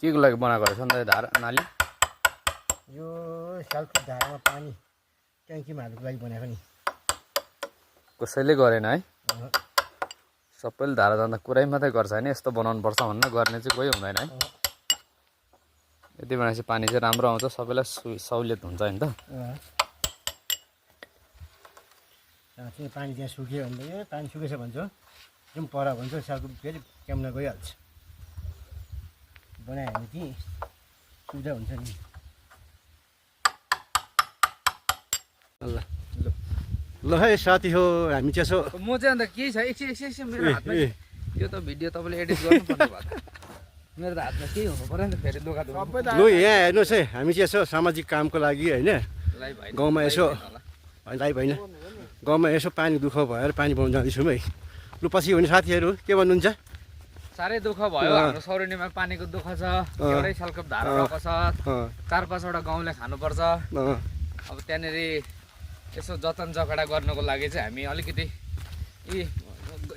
के को लागि बनाएको रहेछ नि त धार नाली? यो सालको धारामा पानी ट्याङ्कीमा हाल्नुको लागि बनाएको नि। कसैले गरेन है, सबैले धारा जाँदा कुरै मात्रै गर्छ होइन, यस्तो बनाउनु पर्छ भनेर गर्ने चाहिँ कोही हुँदैन है। यति भनेपछि पानी चाहिँ राम्रो आउँछ, सबैलाई सहुलियत हुन्छ नि त। चाहिँ पानी त्यहाँ सुक्यो भने पानी सुकेछ भन्छ जुन पर भन्छ सालको फेरि क्याम्न गइहाल्छ। बनायो भने कि सुविधा हुन्छ नि। ल है साथी हो, हामी चाहिँ यसो म चाहिँ अन्त के छ एकछिन मेरो हातमा त्यो त भिडियो तपाईँले एडिट गर्नु पर्ने भयो त। मेरो त हातमा केही हुनु पऱ्यो नि त, फेरि दोकान लु यहाँ हेर्नुहोस् है, हामी चाहिँ यसो सामाजिक कामको लागि होइन गाउँमा यसो लाइभ होइन गाउँमा यसो पानी दुःख भएर पानी पाउनु जाँदैछौँ है। लु पछि हुने साथीहरू के भन्नुहुन्छ? साह्रै दुःख भयो, हाम्रो सौरेनीमा पानीको दुःख छ, एउटै सालको धारा रहेको छ, 4-5वटा गाउँले खानुपर्छ। अब त्यहाँनिर यसो जतन जगडा गर्नुको लागि चाहिँ हामी अलिकति यी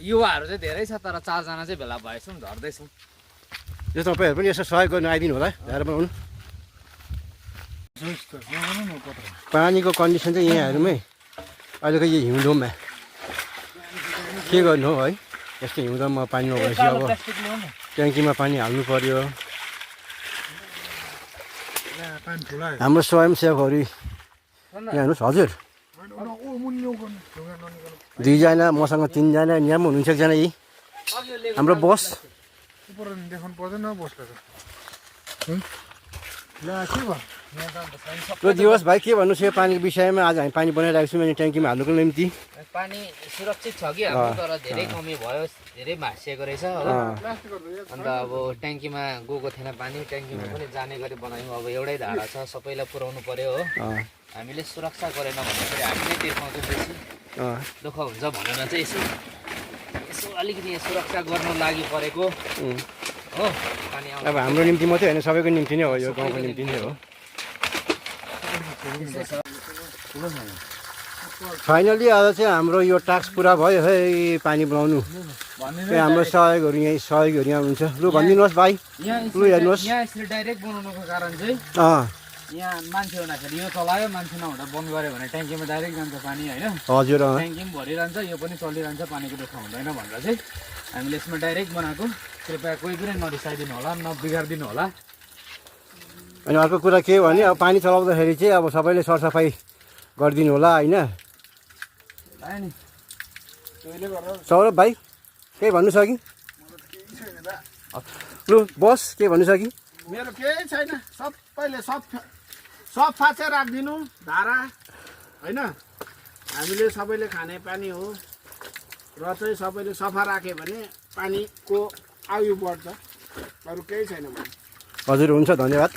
युवाहरू चाहिँ धेरै छ, तर 4जना चाहिँ भेला भएछौँ, झर्दैछौँ। यो तपाईँहरू पनि यसो सहयोग गर्नु आइदिनु होला धारा बनाउनु। पानीको कन्डिसन चाहिँ यहाँहरूमै अहिलेको यो हिउँदोमा के गर्नु हो है, यस्तो हिउँदोमा पानी नभएपछि अब ट्याङ्कीमा पानी हाल्नु पर्यो। हाम्रो स्वयंसेवकहरू यहाँ हेर्नुहोस् हजुर, 2जना मसँग 3जना, यहाँ पनि हुनुहुन्छ 1जना यही हाम्रो बस। ल दिवस भाइ के भन्नुहोस् यो पानीको विषयमा? आज हामी पानी बनाइरहेको छौँ ट्याङ्कीमा हाल्नुको निम्ति। पानी सुरक्षित छ कि हाम्रो, तर धेरै कमी भयो, धेरै भाँसिएको रहेछ हो। अन्त अब ट्याङ्कीमा गएको थिएन पानी, ट्याङ्कीमा पनि जाने गरी बनायौँ। अब एउटै धारा छ, सबैलाई पुर्याउनु पर्यो हो। हामीले सुरक्षा गरेन भन्दाखेरि हामी नै तिर्खाउँछौँ, बेसी दुःख हुन्छ भनेर चाहिँ यसो अलिकति सुरक्षा गर्नु लागि परेको हो। पानी अब हाम्रो निम्ति मात्रै होइन, सबैको निम्ति नै हो, यो गाउँको निम्ति नै हो। फाइनली आज चाहिँ हाम्रो यो टास्क पुरा भयो है, पानी बनाउनु। हाम्रो सहयोगहरू यहाँ हुनुहुन्छ। लु भनिदिनुहोस् भाइ, लु हेर्नुहोस्। यहाँ यसरी डाइरेक्ट बनाउनुको कारण चाहिँ यहाँ मान्छे हुँदाखेरि यो चलायो, मान्छे नहुँदा बन्द गऱ्यो भने ट्याङ्कीमा डाइरेक्ट जान्छ पानी होइन। हजुर, ट्याङ्की पनि भरिरहन्छ, यो पनि चलिरहन्छ, पानीको दुःख हुँदैन भनेर चाहिँ हामीले यसमा डाइरेक्ट बनाएको। कृपया कोही पनि नरिसाइदिनु होला, नबिगारिदिनु होला। अनि अर्को कुरा के भने अब पानी चलाउँदाखेरि चाहिँ अब सबैले सरसफाइ गरिदिनु होला होइन। सौरभ भाइ केही भन्नु छ कि? लु बस के भन्नु छ कि? मेरो केही छैन, सबैले सफा चाहिँ राखिदिनु धारा होइन। हामीले सबैले खाने पानी हो र चाहिँ सबैले सफा राख्यो भने पानीको आयु बढ्छ, अरू केही छैन। हजुर हुन्छ, धन्यवाद।